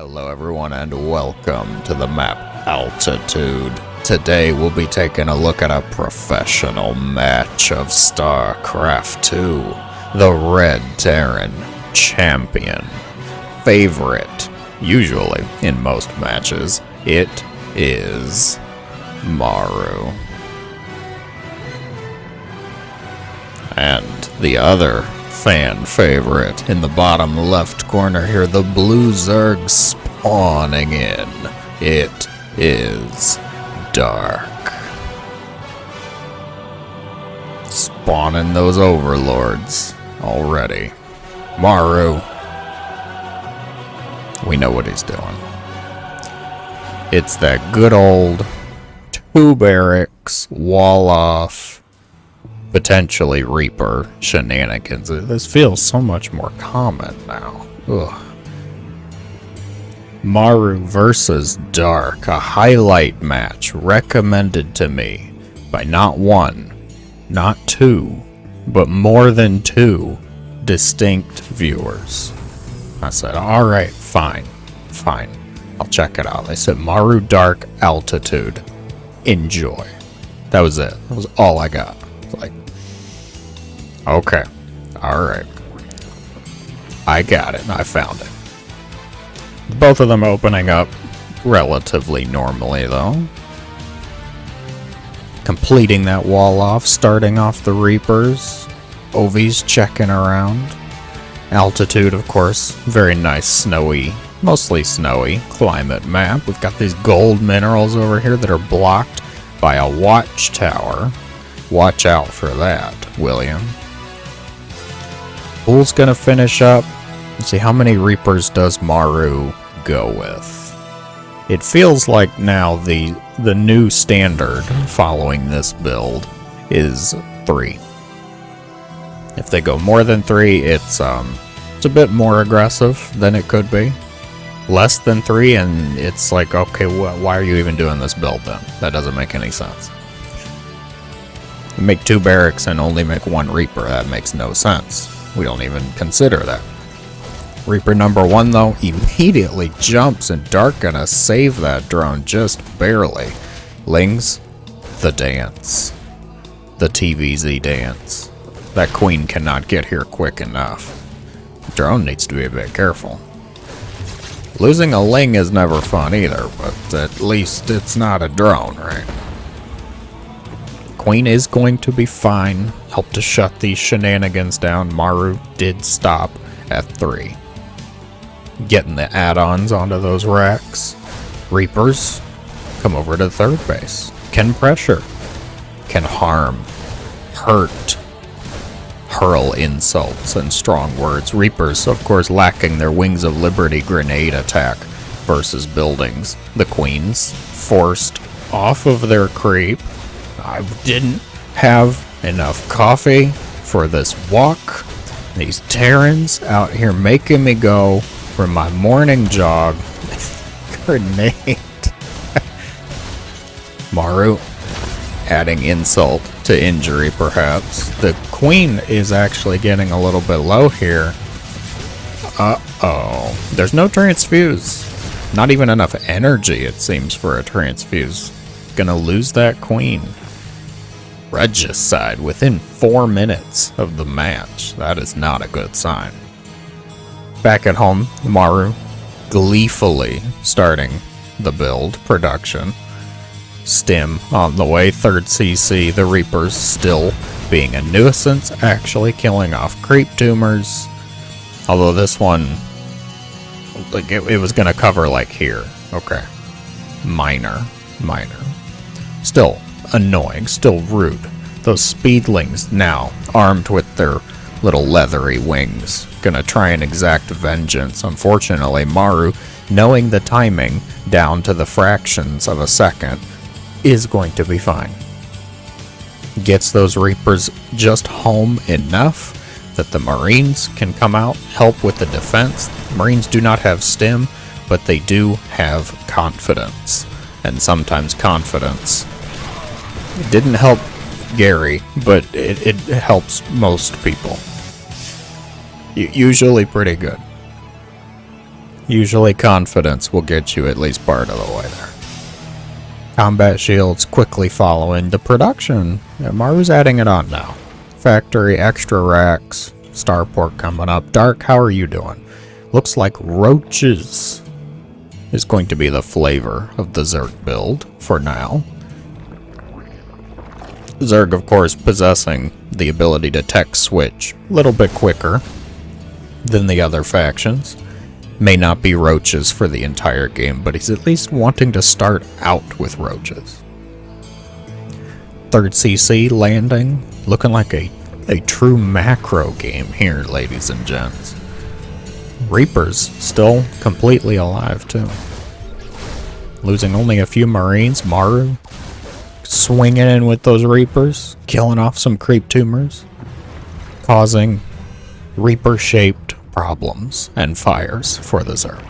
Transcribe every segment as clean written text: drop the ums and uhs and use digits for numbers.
Hello everyone and welcome to the map Altitude. Today we'll be taking a look at a professional match of StarCraft 2. The Red Terran champion. Favorite, usually in most matches, it is Maru. And the other fan favorite in the bottom left corner here, the blue Zerg spawning in. It is Dark. Spawning those overlords already. Maru. We know what he's doing. It's that good old 2 barracks, wall off, potentially Reaper shenanigans. This feels so much more common now. Ugh. Maru versus Dark, a highlight match recommended to me by not one, not two, but more than 2 distinct viewers. I said, alright, fine, I'll check it out. They said Maru Dark Altitude. Enjoy. That was it. That was all I got. Like, okay, alright. I got it, I found it. Both of them opening up relatively normally, though. Completing that wall off, starting off the Reapers. Ovi's checking around. Altitude, of course, very nice snowy, mostly snowy climate map. We've got these gold minerals over here that are blocked by a watchtower. Watch out for that, William. Pool's gonna finish up. Let's see, how many Reapers does Maru go with? It feels like now the new standard following this build is 3. If they go more than 3, it's a bit more aggressive than it could be. Less than 3, and it's like, okay, why are you even doing this build then? That doesn't make any sense. Make 2 barracks and only make 1 Reaper. That makes no sense. We don't even consider that. Reaper number 1, though, immediately jumps, and Dark gonna save that drone just barely. Lings, the dance. The TvZ dance. That queen cannot get here quick enough. Drone needs to be a bit careful. Losing a Ling is never fun either, but at least it's not a drone, right? Queen is going to be fine. Help to shut these shenanigans down. Maru did stop at 3. Getting the add-ons onto those racks. Reapers come over to 3rd base. Can pressure. Can harm. Hurt. Hurl insults and strong words. Reapers, of course, lacking their Wings of Liberty grenade attack versus buildings. The queens forced off of their creep. I didn't have enough coffee for this walk. These Terrans out here making me go for my morning jog. Grenade. Maru adding insult to injury, perhaps. The queen is actually getting a little bit low here. Uh-oh. There's no transfuse. Not even enough energy, it seems, for a transfuse. Gonna lose that queen. Regicide within 4 minutes of the match. That is not a good sign. Back at home, Maru gleefully starting the build production. Stim on the way, 3rd CC, the Reapers still being a nuisance, actually killing off creep tumors. Although this one, like it was gonna cover like here. Okay. Minor. Still annoying, still rude. Those speedlings now, armed with their little leathery wings, gonna try and exact vengeance. Unfortunately, Maru, knowing the timing down to the fractions of a second, is going to be fine. Gets those Reapers just home enough that the Marines can come out, help with the defense. Marines do not have stim, but they do have confidence. And sometimes confidence. It didn't help Gary, but it helps most people. Usually pretty good. Usually confidence will get you at least part of the way there. Combat shields quickly follow into production. Yeah, Maru's adding it on now. Factory, extra racks, starport coming up. Dark, how are you doing? Looks like roaches is going to be the flavor of the Zerg build for now. Zerg, of course, possessing the ability to tech switch a little bit quicker than the other factions. May not be roaches for the entire game, but he's at least wanting to start out with roaches. Third CC landing, looking like a true macro game here, ladies and gents. Reapers still completely alive too. Losing only a few Marines. Maru swinging in with those Reapers, killing off some creep tumors, causing Reaper-shaped problems and fires for the Zerg.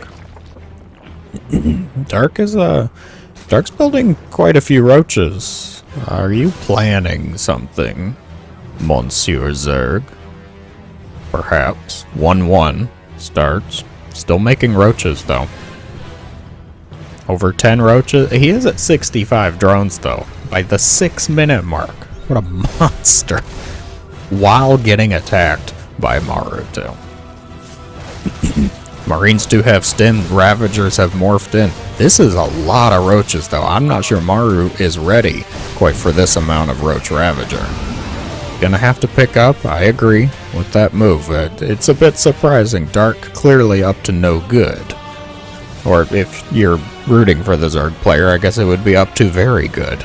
Dark's building quite a few roaches. Are you planning something, Monsieur Zerg? Perhaps. 1-1 starts. Still making roaches, though. Over 10 roaches. He is at 65 drones, though, by the 6-minute mark. What a monster. While getting attacked by Maru, too. Marines do have stim. Ravagers have morphed in. This is a lot of roaches, though. I'm not sure Maru is ready quite for this amount of roach Ravager. Gonna have to pick up, I agree, with that move. It's a bit surprising. Dark clearly up to no good. Or if you're rooting for the Zerg player, I guess it would be up to very good.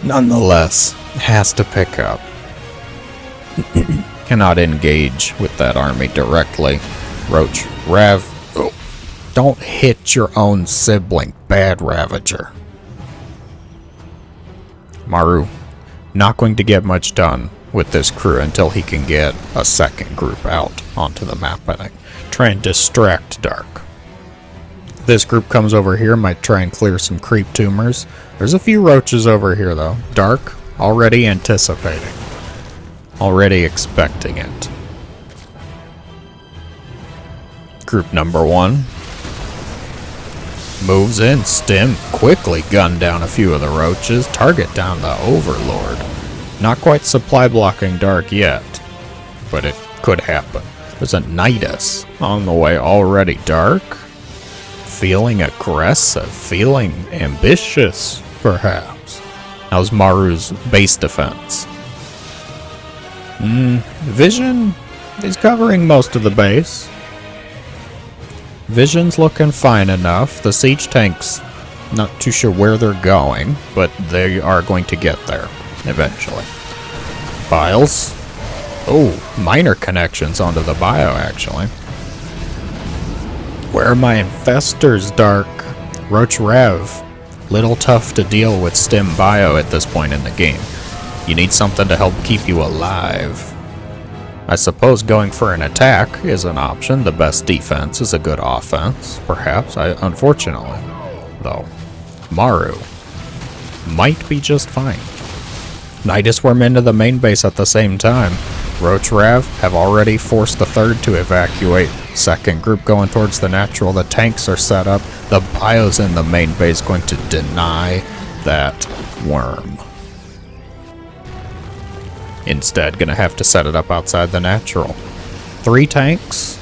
Nonetheless, has to pick up. Cannot engage with that army directly. Roach, Rav, oh, don't hit your own sibling, bad Ravager. Maru, not going to get much done with this crew until he can get a second group out onto the map, I think. Try and distract Dark. This group comes over here, might try and clear some creep tumors. There's a few roaches over here, though. Dark, already anticipating. Already expecting it. Group number 1 moves in. Stim quickly gunned down a few of the roaches. Target down the Overlord. Not quite supply blocking Dark yet, but it could happen. There's a Nidus on the way already. Dark, feeling aggressive, feeling ambitious, perhaps. How's Maru's base defense? Vision is covering most of the base. Vision's looking fine enough. The siege tanks, not too sure where they're going, but they are going to get there eventually. Biles. Oh, minor connections onto the bio, actually. Where are my infestors, Dark? Roach Rev. Little tough to deal with Stim bio at this point in the game. You need something to help keep you alive. I suppose going for an attack is an option. The best defense is a good offense, perhaps. Unfortunately, though, Maru might be just fine. Nidus worm into the main base at the same time. Roach Rav have already forced the third to evacuate. Second group going towards the natural. The tanks are set up. The bio's in the main base going to deny that worm. Instead, gonna have to set it up outside the natural. 3 tanks?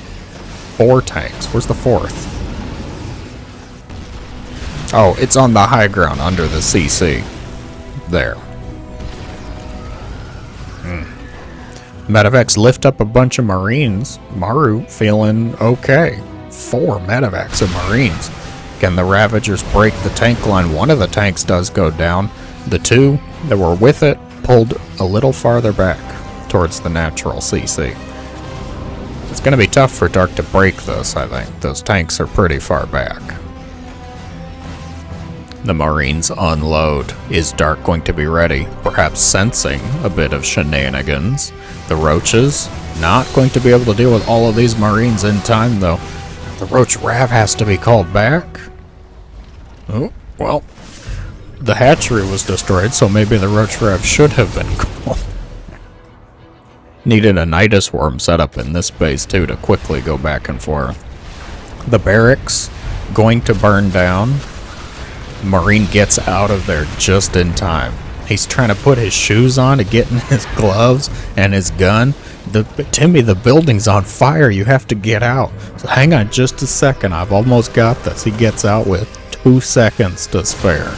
4 tanks. Where's the 4th? Oh, it's on the high ground under the CC. There. Medevacs lift up a bunch of Marines. Maru feeling okay. 4 Medevacs of Marines. Can the Ravagers break the tank line? One of the tanks does go down. The 2 that were with it pulled a little farther back towards the natural CC. It's going to be tough for Dark to break this, I think. Those tanks are pretty far back. The Marines unload. Is Dark going to be ready? Perhaps sensing a bit of shenanigans. The Roaches not going to be able to deal with all of these Marines in time, though. The Roach Rav has to be called back. Oh, well. The hatchery was destroyed, so maybe the Roach Rav should have been called. Needed a Nidus Worm set up in this base too to quickly go back and forth. The barracks going to burn down. Marine gets out of there just in time. He's trying to put his shoes on to get in his gloves and his gun. Timmy, the building's on fire. You have to get out. So hang on just a second. I've almost got this. He gets out with 2 seconds to spare.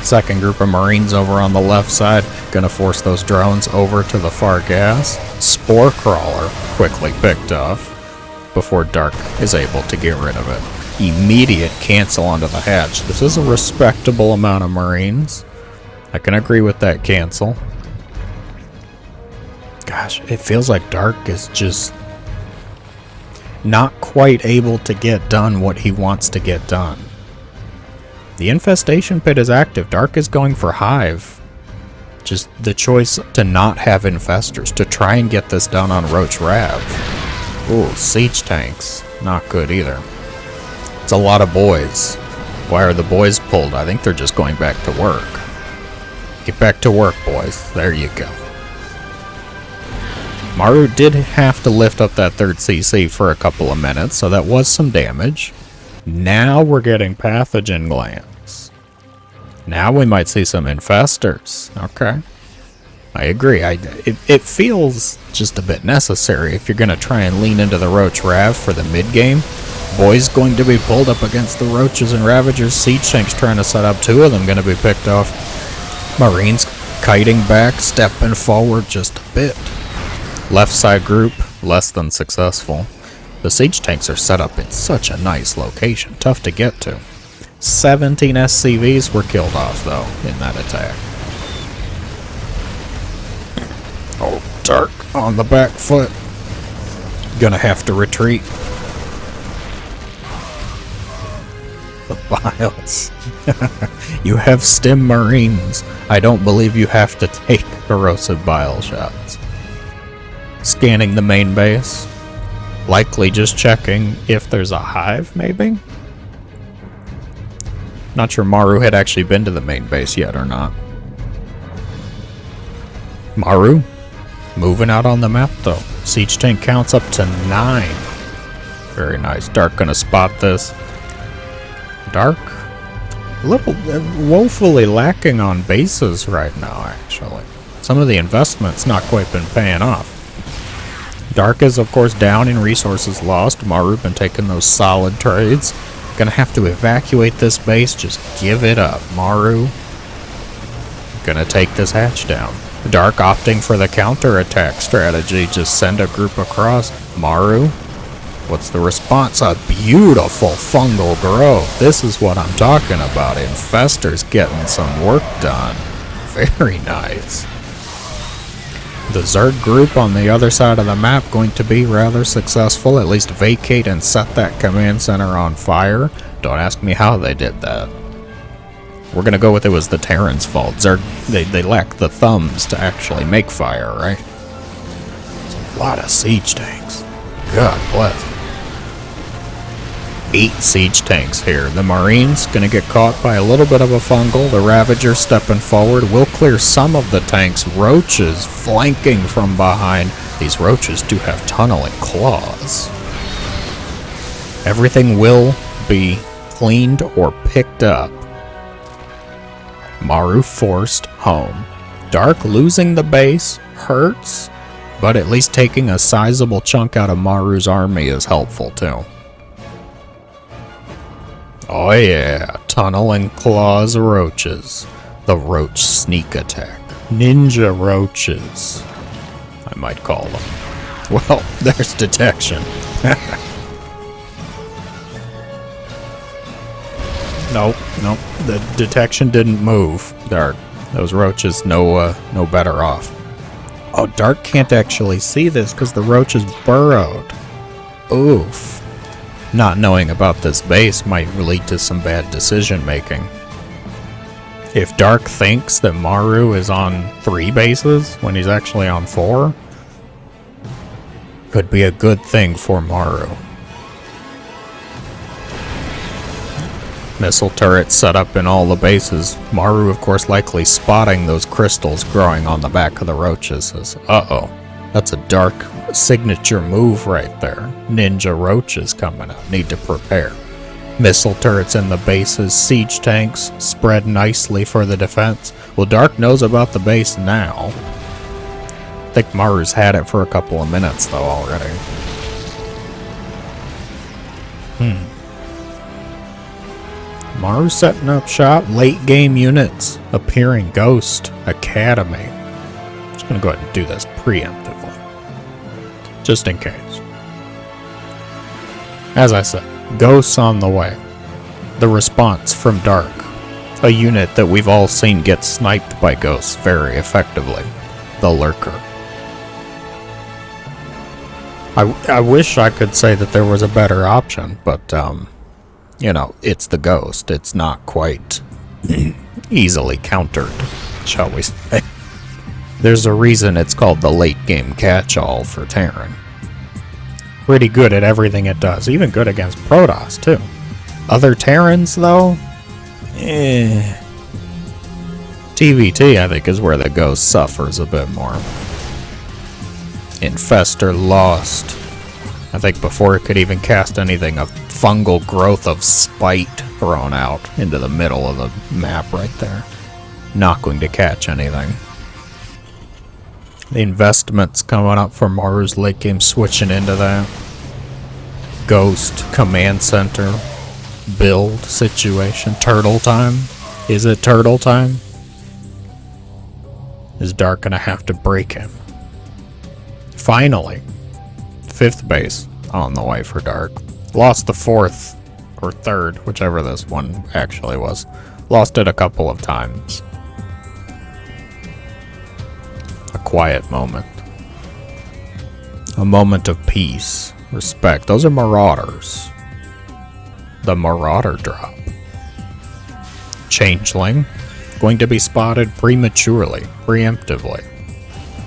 Second group of Marines over on the left side. Gonna force those drones over to the far gas. Spore Crawler quickly picked off before Dark is able to get rid of it. Immediate cancel onto the hatch. This is a respectable amount of Marines. I can agree with that cancel. Gosh, it feels like Dark is just not quite able to get done what he wants to get done. The infestation pit is active. Dark is going for Hive. Just the choice to not have infestors, to try and get this done on Roach Rav. Ooh, siege tanks. Not good either. It's a lot of boys. Why are the boys pulled? I think they're just going back to work. Get back to work, boys. There you go. Maru did have to lift up that third CC for a couple of minutes, so that was some damage. Now we're getting pathogen glands. Now we might see some infestors. Okay. I agree. It feels just a bit necessary if you're going to try and lean into the Roach Rav for the mid-game. Boys going to be pulled up against the Roaches and Ravagers. Siege tanks trying to set up 2 of them going to be picked off. Marines kiting back, stepping forward just a bit. Left side group, less than successful. The siege tanks are set up in such a nice location, tough to get to. 17 SCVs were killed off, though, in that attack. Oh, Dark on the back foot. Gonna have to retreat. The Biles. You have stim Marines. I don't believe you have to take corrosive bile shots. Scanning the main base. Likely just checking if there's a hive, maybe? Not sure Maru had actually been to the main base yet or not. Maru? Moving out on the map, though. Siege tank counts up to 9. Very nice. Dark gonna spot this. Dark? A little woefully lacking on bases right now, actually. Some of the investment's not quite been paying off. Dark is, of course, down in resources lost. Maru been taking those solid trades. Gonna have to evacuate this base. Just give it up. Maru gonna take this hatch down. Dark opting for the counter-attack strategy. Just send a group across. Maru, what's the response? A beautiful fungal growth. This is what I'm talking about. Infestors getting some work done. Very nice. The Zerg group on the other side of the map going to be rather successful. At least vacate and set that command center on fire. Don't ask me how they did that. We're going to go with it was the Terran's fault. Zerg, they lack the thumbs to actually make fire, right? It's a lot of siege tanks. God bless. 8 siege tanks here. The Marines going to get caught by a little bit of a fungal. The Ravager stepping forward will clear some of the tanks. Roaches flanking from behind. These Roaches do have tunneling claws. Everything will be cleaned or picked up. Maru forced home. Dark losing the base hurts, but at least taking a sizable chunk out of Maru's army is helpful too. Oh yeah, tunneling claws roaches. The roach sneak attack. Ninja roaches, I might call them. Well, there's detection. Nope, the detection didn't move. Dark. Those roaches no better off. Oh, Dark can't actually see this because the roach is burrowed. Oof. Not knowing about this base might lead to some bad decision making. If Dark thinks that Maru is on 3 bases when he's actually on 4, could be a good thing for Maru. Missile turrets set up in all the bases. Maru, of course, likely spotting those crystals growing on the back of the roaches. Says, uh-oh, That's a Dark signature move right there. Ninja roaches coming up. Need to prepare. Missile turrets in the bases, siege tanks spread nicely for the defense. Well, Dark knows about the base now. I think Maru's had it for a couple of minutes though already. Maru setting up shop. Late game units appearing. Ghost Academy. Just gonna go ahead and do this preemptively, just in case. As I said, Ghosts on the way. The response from Dark, a unit that we've all seen get sniped by Ghosts very effectively. The Lurker. I wish I could say that there was a better option, but you know, it's the Ghost. It's not quite easily countered, shall we say. There's a reason it's called the late game catch-all for Terran. Pretty good at everything it does, even good against Protoss too. Other Terrans though, TvT I think is where the Ghost suffers a bit more. Infestor lost. I think before it could even cast anything, a fungal growth of spite thrown out into the middle of the map right there. Not going to catch anything. The investments coming up for Maru's late game, switching into that. Ghost command center build situation. Turtle time. Is it turtle time? Is Dark gonna have to break him? Finally, 5th base on the way for Dark. Lost the 4th or 3rd, whichever this one actually was. Lost it a couple of times. A quiet moment. A moment of peace. Respect. Those are Marauders. The Marauder drop. Changeling. Going to be spotted prematurely. Preemptively.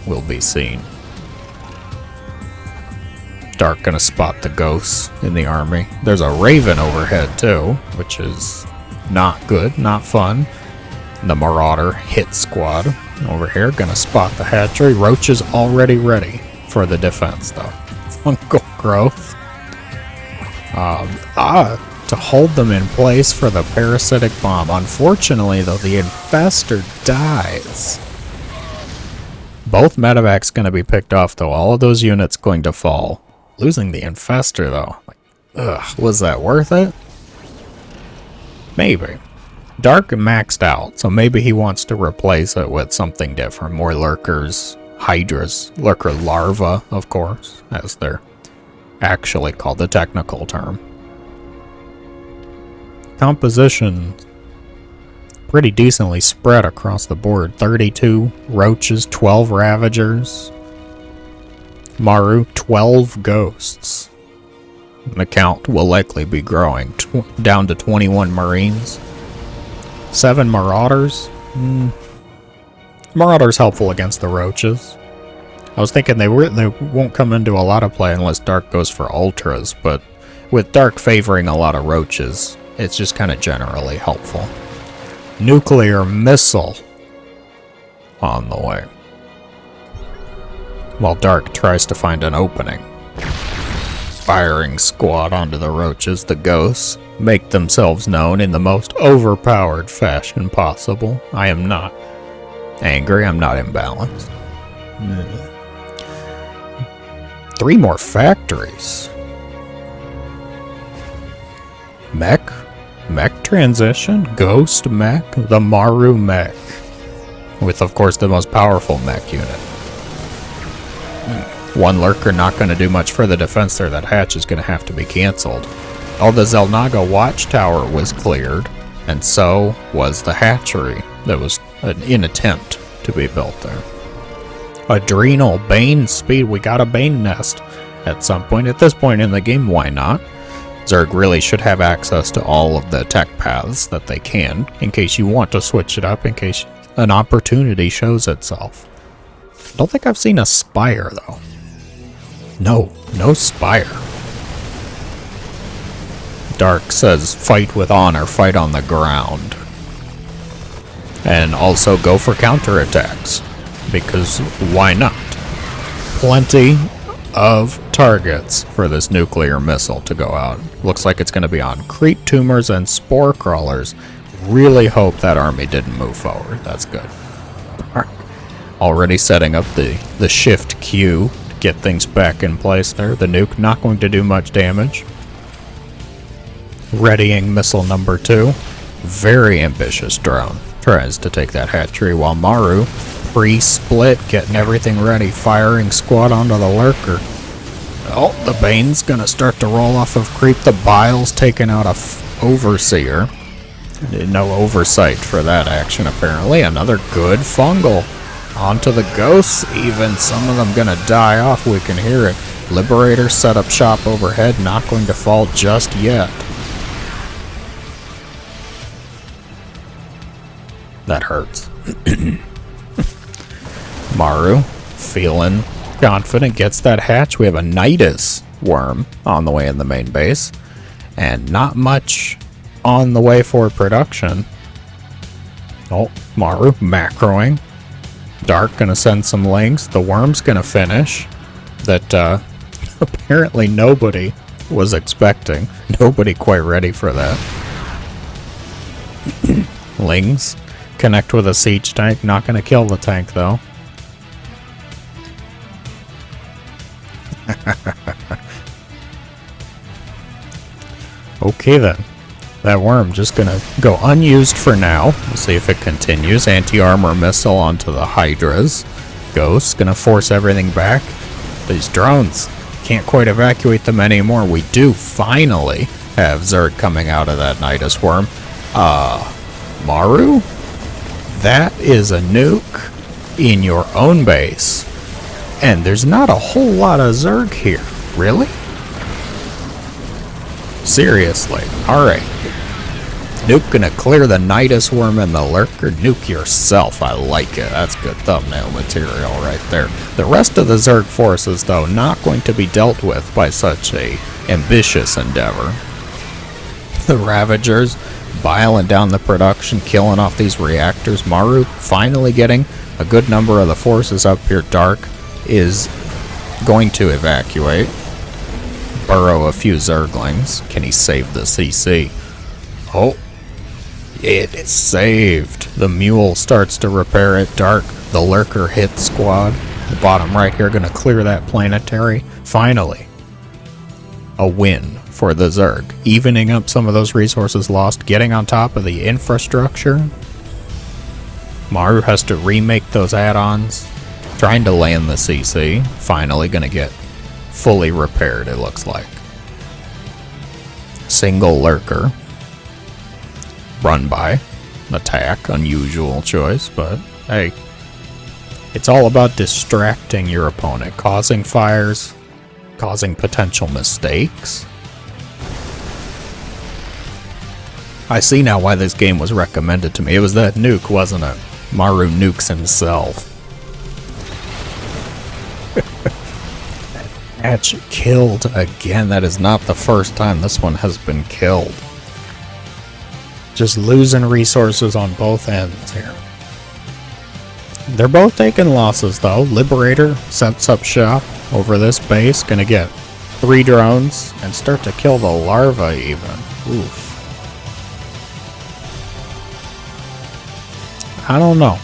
Will be seen. Dark gonna spot the Ghosts in the army. There's a Raven overhead too, which is not good, not fun. The Marauder hit squad over here gonna spot the hatchery. Roach is already ready for the defense though. Fungal growth. To hold them in place for the parasitic bomb. Unfortunately though, the infestor dies. Both medevacs gonna be picked off though. All of those units going to fall. Losing the infestor though. Like, ugh, was that worth it? Maybe. Dark maxed out, so maybe he wants to replace it with something different. More lurkers, hydras, lurker larvae, of course, as they're actually called, the technical term. Composition pretty decently spread across the board. 32 roaches, 12 ravagers. Maru, 12 ghosts. The count will likely be growing down to 21 marines. 7 marauders. Marauders helpful against the roaches. I was thinking they won't come into a lot of play unless Dark goes for ultras, but with Dark favoring a lot of roaches, it's just kind of generally helpful. Nuclear missile on the way. While Dark tries to find an opening. Firing squad onto the roaches, the Ghosts make themselves known in the most overpowered fashion possible. I am not angry, I'm not imbalanced. 3 more factories. Mech transition, Ghost mech, the Maru mech. With of course the most powerful mech unit. One lurker not going to do much for the defense there. That hatch is going to have to be cancelled. Oh, the Xel'Naga watchtower was cleared, and so was the hatchery that was an attempt to be built there. Adrenal, Bane speed. We got a Bane nest at some point. At this point in the game, why not? Zerg really should have access to all of the tech paths that they can, in case you want to switch it up, in case an opportunity shows itself. I don't think I've seen a Spire, though. No Spire. Dark says, fight with honor, fight on the ground. And also go for counterattacks, because why not? plenty of targets for this nuclear missile to go out. Looks like it's going to be on creep tumors and spore crawlers. Really hope that army didn't move forward. That's good. Already setting up the shift Q to get things back in place there. The nuke not going to do much damage. Readying missile number 2. Very ambitious drone. Tries to take that hatchery while Maru, pre-split, getting everything ready, firing squad onto the lurker. Oh, the Bane's gonna start to roll off of creep. The Bile's taking out a overseer. No oversight for that action, apparently. Another good fungal. Onto the ghosts, even. Some of them gonna die off, we can hear it. Liberator set up shop overhead, not going to fall just yet. That hurts. Maru, feeling confident, gets that hatch. We have a Nidus worm on the way in the main base. And not much on the way for production. Oh, Maru macroing. Dark gonna send some links. The worm's gonna finish. That apparently nobody was expecting. Nobody quite ready for that. Lings connect with a siege tank. Not gonna kill the tank though. Okay then. That worm just gonna go unused for now. We'll see if it continues. Anti-armor missile onto the Hydras. Ghost gonna force everything back. These drones, can't quite evacuate them anymore. We do finally have Zerg coming out of that Nidus worm. Maru? That is a nuke in your own base. And there's not a whole lot of Zerg here. Really? Seriously. Alright. Nuke gonna clear the Nidus worm and the lurker. Nuke yourself. I like it. That's good thumbnail material right there. The rest of the Zerg forces, though, not going to be dealt with by such a ambitious endeavor. The Ravagers biling down the production, killing off these reactors. Maru finally getting a good number of the forces up here. Dark is going to evacuate. Burrow a few Zerglings. Can he save the CC? Oh, it is saved. The mule starts to repair it. Dark, the lurker hit squad. The bottom right here gonna clear that planetary. Finally, a win for the Zerg. Evening up some of those resources lost, getting on top of the infrastructure. Maru has to remake those add-ons. Trying to land the CC. Finally gonna get fully repaired, it looks like. Single lurker. Run by. Attack. Unusual choice, but hey. It's all about distracting your opponent. Causing fires. Causing potential mistakes. I see now why this game was recommended to me. It was that nuke, wasn't it? Maru nukes himself. Hatch killed again. That is not the first time this one has been killed. Just losing resources on both ends here. They're both taking losses though. Liberator sets up shop over this base. Gonna get 3 drones and start to kill the larva even. Oof. I don't know.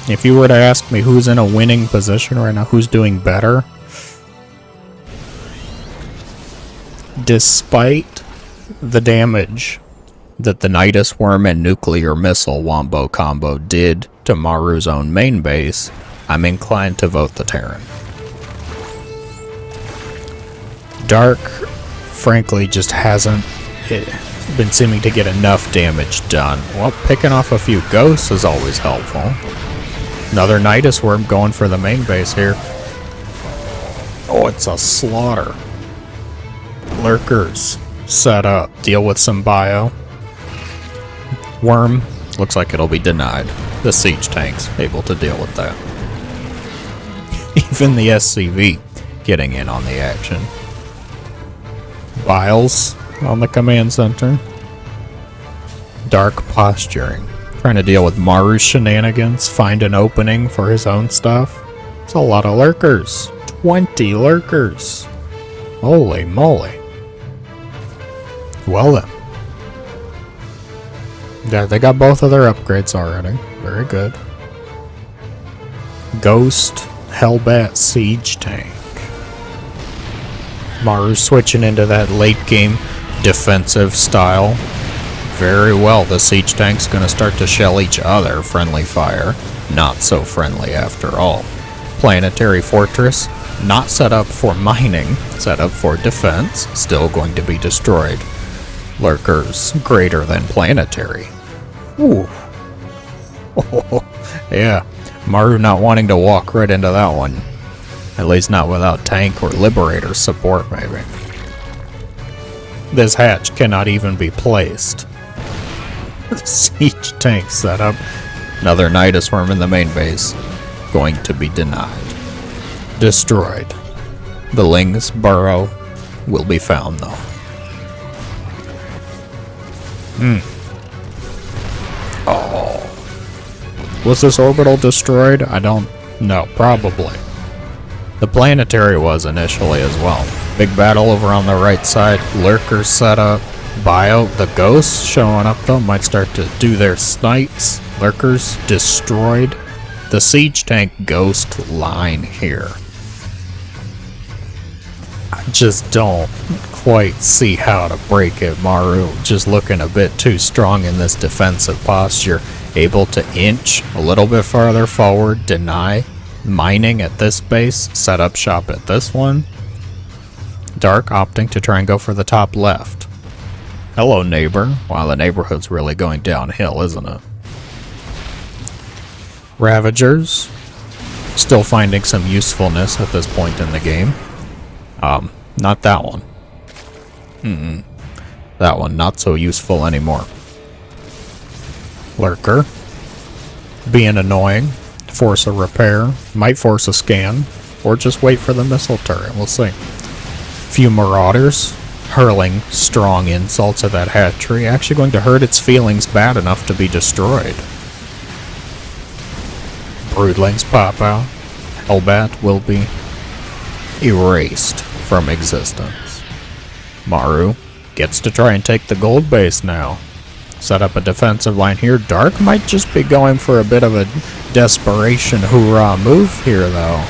If you were to ask me who's in a winning position right now, who's doing better, despite the damage that the Nidus Worm and Nuclear Missile Wombo combo did to Maru's own main base, I'm inclined to vote the Terran. Dark, frankly, just hasn't been seeming to get enough damage done. Well, picking off a few ghosts is always helpful. Another Nidus Worm going for the main base here. Oh, it's a slaughter. Lurkers set up. Deal with some bio. Worm, looks like it'll be denied. The siege tank's able to deal with that. Even the SCV getting in on the action. Biles on the command center. Dark posturing. Trying to deal with Maru's shenanigans. Find an opening for his own stuff. It's a lot of lurkers. 20 lurkers. Holy moly. Well then. Yeah, they got both of their upgrades already. Very good. Ghost Hellbat Siege Tank. Maru switching into that late game defensive style. Very well, the siege tank's gonna start to shell each other friendly fire. Not so friendly after all. Planetary Fortress, not set up for mining, set up for defense, still going to be destroyed. Lurkers greater than planetary. Ooh. Oh, yeah, Maru not wanting to walk right into that one. At least not without tank or liberator support, maybe. This hatch cannot even be placed. Siege tank setup. Another Nidus worm in the main base. Going to be denied. Destroyed. The Ling's burrow will be found, though. Oh. Was this orbital destroyed? I don't know. Probably. The planetary was initially as well. Big battle over on the right side. Lurkers set up. Bio, the ghosts showing up though, might start to do their snipes. Lurkers destroyed. The siege tank ghost line here. I just don't quite see how to break it. Maru just looking a bit too strong in this defensive posture. Able to inch a little bit farther forward, deny mining at this base, set up shop at this one. Dark opting to try and go for the top left. Hello, neighbor. Wow, the neighborhood's really going downhill, isn't it? Ravagers. Still finding some usefulness at this point in the game. Not that one. That one, not so useful anymore. Lurker. Being annoying. Force a repair. Might force a scan. Or just wait for the missile turret. We'll see. Few Marauders. Hurling strong insults at that hatchery. Actually going to hurt its feelings bad enough to be destroyed. Broodlings pop out. Hellbat will be erased from existence. Maru gets to try and take the gold base now. Set up a defensive line here. Dark might just be going for a bit of a desperation hoorah move here though.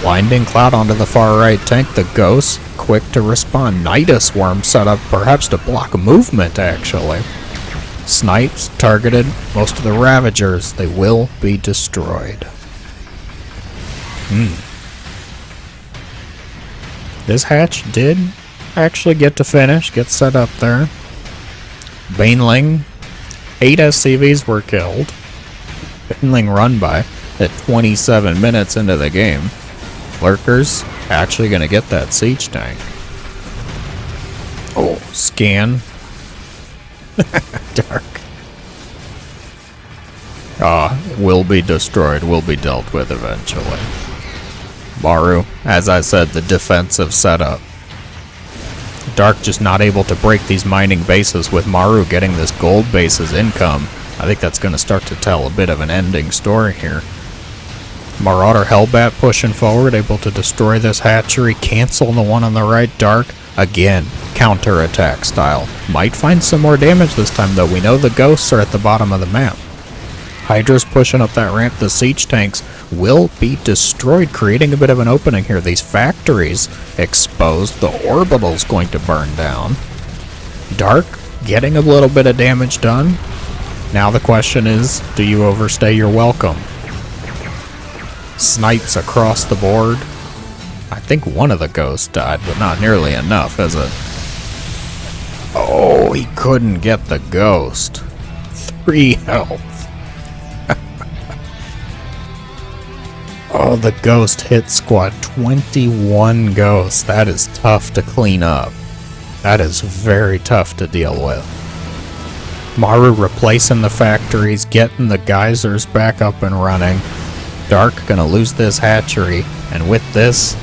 Blinding Cloud onto the far right tank. The Ghost quick to respond. Nidus Worm set up perhaps to block movement actually. Snipes targeted most of the Ravagers. They will be destroyed. This hatch did actually get to finish, get set up there. Baneling, 8 SCVs were killed. Baneling run by at 27 minutes into the game. Lurkers actually going to get that siege tank. Oh, scan. Dark. Will be destroyed, will be dealt with eventually. Maru, as I said, the defensive setup. Dark just not able to break these mining bases with Maru getting this gold base's income. I think that's going to start to tell a bit of an ending story here. Marauder Hellbat pushing forward, able to destroy this hatchery, cancel the one on the right. Dark, again, counter-attack style. Might find some more damage this time though. We know the ghosts are at the bottom of the map. Hydra's pushing up that ramp. The siege tanks will be destroyed, creating a bit of an opening here. These factories exposed. The orbital's going to burn down. Dark getting a little bit of damage done. Now the question is, do you overstay your welcome? Snipes across the board. I think one of the ghosts died, but not nearly enough, is it? Oh, he couldn't get the ghost. 3 health. Oh, the ghost hit squad. 21 ghosts. That is tough to clean up. That is very tough to deal with. Maru replacing the factories, getting the geysers back up and running. Dark gonna lose this hatchery, and with this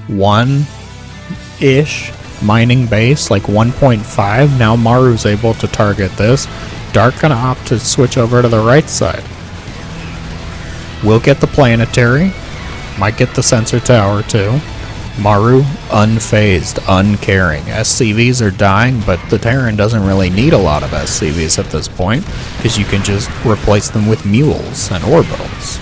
1-ish mining base, like 1.5, now Maru's able to target this. Dark gonna opt to switch over to the right side. We'll get the planetary. Might get the sensor tower too. Maru, unfazed, uncaring. SCVs are dying, but the Terran doesn't really need a lot of SCVs at this point, because you can just replace them with mules and orbitals.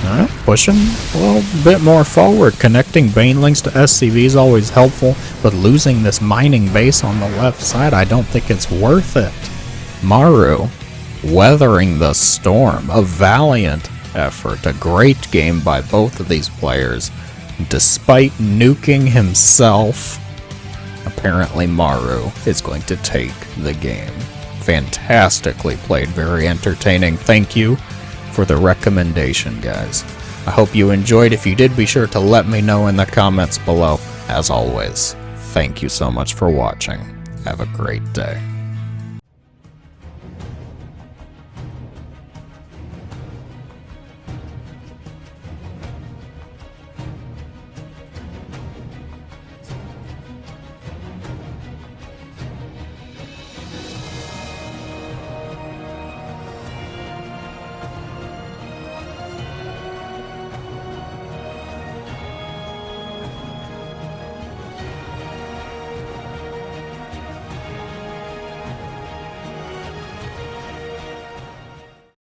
Alright, pushing a little bit more forward. Connecting banelings to SCV is always helpful, but losing this mining base on the left side, I don't think it's worth it. Maru, weathering the storm. A valiant effort. A great game by both of these players. Despite nuking himself, apparently Maru is going to take the game. Fantastically played, very entertaining. Thank you for the recommendation, guys. I hope you enjoyed. If you did, be sure to let me know in the comments below. As always, thank you so much for watching. Have a great day.